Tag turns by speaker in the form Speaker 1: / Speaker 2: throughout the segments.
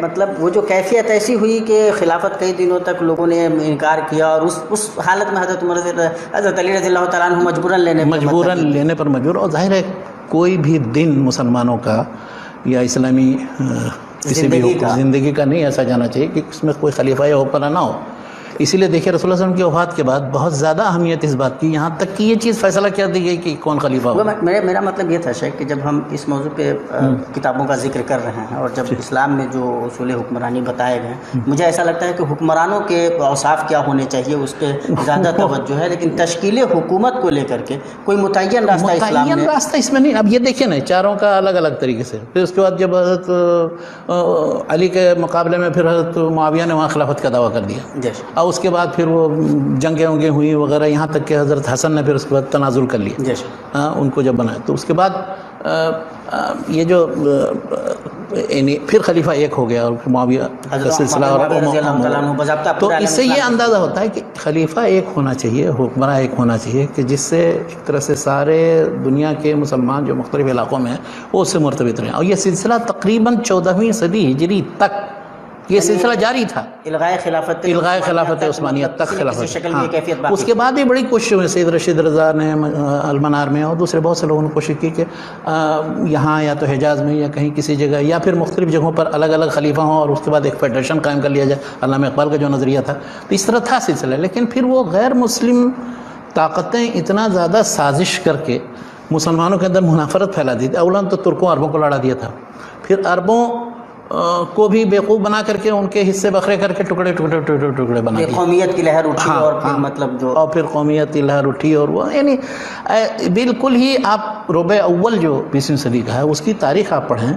Speaker 1: مطلب وہ جو کیفیت ایسی ہوئی کہ خلافت کئی دنوں تک لوگوں نے انکار کیا، اور اس حالت میں حضرت علی رضی اللہ تعالیٰ عنہ مجبوراً لینے پر مجبور.
Speaker 2: اور ظاہر ہے کوئی بھی دن مسلمانوں کا یا اسلامی کسی بھی زندگی کا نہیں ایسا جانا چاہیے کہ اس میں کوئی خلیفہ یا حکمراں نہ ہو. اسی لیے دیکھیے رسول اللہ صلی اللہ علیہ وسلم کی وفات کے بعد بہت زیادہ اہمیت اس بات کی، یہاں تک کہ یہ چیز فیصلہ کیا دی گئی کہ کون خلیفہ ہو.
Speaker 1: میرا مطلب یہ تھا شیخ کہ جب ہم اس موضوع پہ کتابوں کا ذکر کر رہے ہیں اور جب اسلام میں جو اصول حکمرانی بتائے گئے ہیں، مجھے ایسا لگتا ہے کہ حکمرانوں کے اوصاف کیا ہونے چاہیے اس پہ زیادہ توجہ ہے، لیکن تشکیل حکومت کو لے کر کے کوئی متعین راستہ
Speaker 2: اس میں نہیں. اب یہ دیکھیں نا، چاروں کا الگ الگ طریقے سے. پھر اس کے بعد جب حضرت علی کے مقابلے میں پھر حضرت معاویہ نے وہاں خلافت کا دعویٰ کر دیا، اور اس کے بعد پھر وہ جنگیں ہوئی وغیرہ، یہاں تک کہ حضرت حسن نے پھر اس کے بعد تنازل کر لیا ان کو جب بنایا. تو اس کے بعد یہ جو یعنی پھر خلیفہ ایک ہو گیا اور معاویہ کا سلسلہ. تو اس سے یہ اندازہ ہوتا ہے کہ خلیفہ ایک ہونا چاہیے، حکمراں ایک ہونا چاہیے کہ جس سے ایک طرح سے سارے دنیا کے مسلمان جو مختلف علاقوں میں ہیں وہ اس سے مرتبط رہیں. اور یہ سلسلہ تقریباً 14ویں صدی ہجری تک یہ سلسلہ جاری تھا، الغائے خلافت عثمانیہ تک خلافت. اس کے بعد بھی بڑی کوشش ہوئی، سید رشید رضا نے المنار میں اور دوسرے بہت سے لوگوں نے کوشش کی کہ یہاں یا تو حجاز میں یا کہیں کسی جگہ یا پھر مختلف جگہوں پر الگ الگ خلیفہ ہوں اور اس کے بعد ایک فیڈریشن قائم کر لیا جائے. علامہ اقبال کا جو نظریہ تھا، تو اس طرح تھا سلسلہ. لیکن پھر وہ غیر مسلم طاقتیں اتنا زیادہ سازش کر کے مسلمانوں کے اندر منافرت پھیلا دی تھی. اولاً تو ترکوں عربوں کو لڑا دیا تھا، پھر عربوں کو بھی بیوقوف بنا کر کے ان کے حصے بکھرے کر کے ٹکڑے بنا دیے.
Speaker 1: قومیت کی لہر اٹھی اور پھر مطلب
Speaker 2: اور پھر قومیت کی لہر اٹھی اور وہ یعنی بالکل ہی آپ ربع اول جو 20ویں صدی کا ہے اس کی تاریخ آپ پڑھیں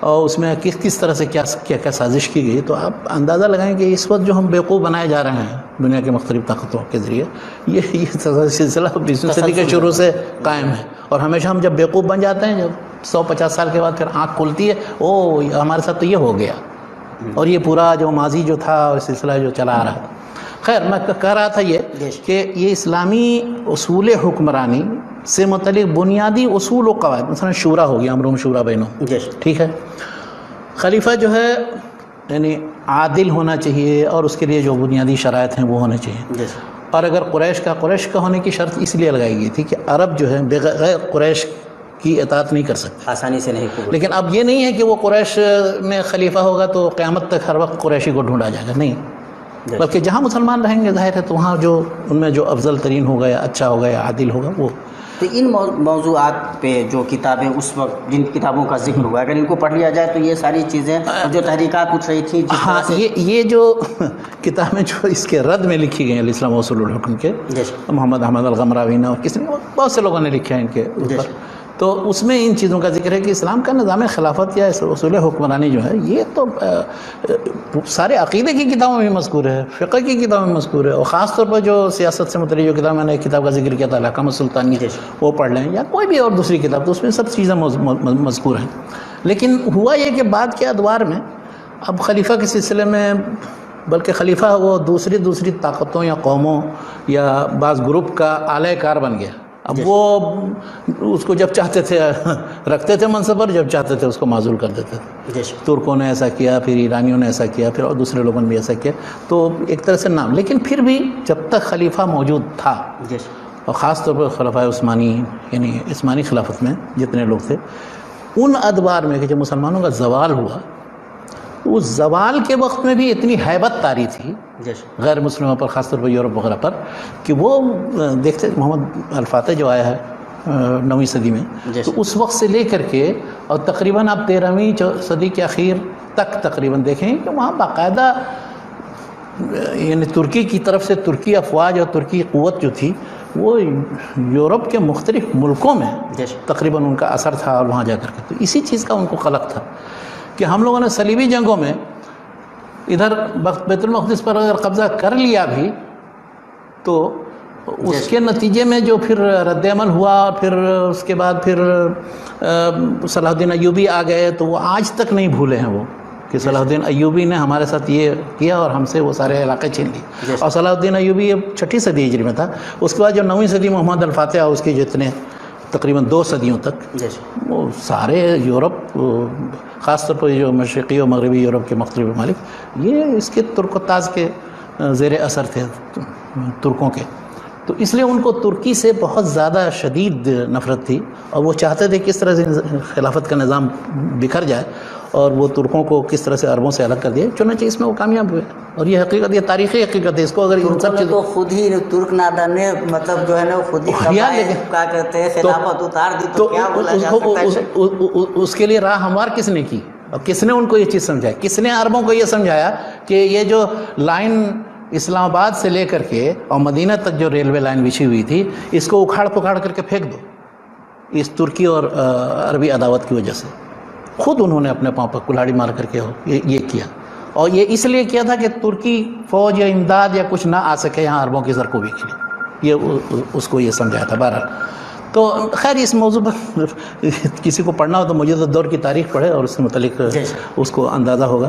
Speaker 2: اور اس میں کس طرح سے کیا سازش کی گئی، تو آپ اندازہ لگائیں کہ اس وقت جو ہم بیوقوف بنائے جا رہے ہیں دنیا کے مختلف طاقتوں کے ذریعے، یہ سلسلہ 20ویں صدی کے شروع سے قائم ہے. اور ہمیشہ ہم جب بیوقوف بن جاتے ہیں، جب 150 سال کے بعد پھر آنکھ کھلتی ہے، ہمارے ساتھ تو یہ ہو گیا، اور یہ پورا جو ماضی جو تھا اور سلسلہ جو چلا آ رہا. خیر میں کہہ رہا تھا یہ کہ یہ اسلامی اصول حکمرانی سے متعلق بنیادی اصول و قواعد، مثلا شورا ہو گیا، امرهم شورا بینہم، ٹھیک ہے. خلیفہ جو ہے یعنی عادل ہونا چاہیے اور اس کے لیے جو بنیادی شرائط ہیں وہ ہونے چاہیے. اور اگر قریش کا ہونے کی شرط اس لیے لگائی گئی تھی کہ عرب جو ہے بغیر قریش کی اطاعت نہیں کر سکتے،
Speaker 1: آسانی سے نہیں قبول.
Speaker 2: لیکن اب یہ نہیں ہے کہ وہ قریش میں خلیفہ ہوگا تو قیامت تک ہر وقت قریشی کو ڈھونڈا جائے گا، نہیں. بلکہ جہاں مسلمان رہیں گے ظاہر ہے تو وہاں جو ان میں جو افضل ترین ہوگا یا اچھا ہوگا یا عادل ہوگا وہ.
Speaker 1: تو ان موضوعات پہ جو کتابیں اس وقت جن کتابوں کا ذکر ہوا، اگر ان کو پڑھ لیا جائے تو یہ ساری چیزیں جو تحریکات اٹھ رہی تھیں،
Speaker 2: ہاں یہ جو کتابیں جو اس کے رد میں لکھی گئی ہیں الاسلام اصول الحکم کے، محمد احمد الغمراوی نے اور کس نے بہت سے لوگوں نے لکھے ہیں ان کے اوپر، تو اس میں ان چیزوں کا ذکر ہے کہ اسلام کا نظام خلافت یا اصول حکمرانی جو ہے یہ تو سارے عقیدے کی کتابوں میں مذکور ہے، فقہ کی کتابوں میں مذکور ہے، اور خاص طور پر جو سیاست سے متعلق جو کتاب، میں نے ایک کتاب کا ذکر کیا تھا الاحکام السلطانیہ، وہ پڑھ لیں یا کوئی بھی اور دوسری کتاب، تو اس میں سب چیزیں مذکور ہیں. لیکن ہوا یہ کہ بعد کے ادوار میں اب خلیفہ کے سلسلے میں، بلکہ خلیفہ وہ دوسری طاقتوں یا قوموں یا بعض گروپ کا اعلی کار بن گیا. اب وہ اس کو جب چاہتے تھے رکھتے تھے منصب پر، جب چاہتے تھے اس کو معزول کر دیتے تھے. ترکوں نے ایسا کیا، پھر ایرانیوں نے ایسا کیا، پھر اور دوسرے لوگوں نے بھی ایسا کیا. تو ایک طرح سے نام، لیکن پھر بھی جب تک خلیفہ موجود تھا، اور خاص طور پر خلفائے عثمانی یعنی عثمانی خلافت میں جتنے لوگ تھے، ان ادوار میں کہ جب مسلمانوں کا زوال ہوا، اس زوال کے وقت میں بھی اتنی ہیبت طاری تھی غیر مسلموں پر، خاص طور پر یورپ وغیرہ پر، کہ وہ دیکھتے محمد الفاتح جو آیا ہے 9ویں صدی میں، تو اس وقت سے لے کر کے اور تقریباً آپ 13ویں صدی کے اخیر تک تقریباً دیکھیں کہ وہاں باقاعدہ یعنی ترکی کی طرف سے ترکی افواج اور ترکی قوت جو تھی وہ یورپ کے مختلف ملکوں میں تقریباً ان کا اثر تھا، اور وہاں جا کر کے تو اسی چیز کا ان کو قلق تھا کہ ہم لوگوں نے صلیبی جنگوں میں ادھر بیت المقدس پر اگر قبضہ کر لیا بھی تو اس کے نتیجے میں جو پھر رد عمل ہوا، اور پھر اس کے بعد پھر صلاح الدین ایوبی آ گئے، تو وہ آج تک نہیں بھولے ہیں وہ کہ صلاح الدین ایوبی نے ہمارے ساتھ یہ کیا اور ہم سے وہ سارے علاقے چھین لیے. اور صلاح الدین ایوبی 6 صدی ہجری میں تھا. اس کے بعد جو 9ویں صدی محمد الفاتح اور اس کے جتنے تقریباً 2 صدیوں تک
Speaker 1: جیسے
Speaker 2: وہ سارے یورپ، خاص طور پر جو مشرقی اور مغربی یورپ کے مختلف ممالک، یہ اس کے ترک و تاز کے زیر اثر تھے ترکوں کے. تو اس لیے ان کو ترکی سے بہت زیادہ شدید نفرت تھی، اور وہ چاہتے تھے کس طرح سے خلافت کا نظام بکھر جائے اور وہ ترکوں کو کس طرح سے عربوں سے الگ کر دیا. چنانچہ اس میں وہ کامیاب ہوئے، اور یہ حقیقت، یہ تاریخی حقیقت ہے. اس کو اگر ان سب چیزوں
Speaker 1: تو خود ہی ترک نادر نے مطلب جو ہے نا خود ہی کیا کہتے ہیں خلافت اتار دی، تو کیا بولا جا سکتا ہے؟
Speaker 2: اس کے لیے راہ ہموار کس نے کی، اور کس نے ان کو یہ چیز سمجھائی؟ کس نے عربوں کو یہ سمجھایا کہ یہ جو لائن اسلام آباد سے لے کر کے اور مدینہ تک جو ریلوے لائن بچھی ہوئی تھی، اس کو اکھاڑ پکھاڑ کر کے پھینک دو، اس ترکی اور عربی عداوت کی وجہ سے. خود انہوں نے اپنے پاؤں پر کلہاڑی مار کر کے یہ کیا، اور یہ اس لیے کیا تھا کہ ترکی فوج یا امداد یا کچھ نہ آ سکے یہاں عربوں کی سرکوبی کے لیے. یہ اس کو یہ سمجھایا تھا. بہرحال تو خیر اس موضوع پر کسی کو پڑھنا ہو تو موجودہ دور کی تاریخ پڑھے اور اس سے متعلق اس کو اندازہ ہوگا.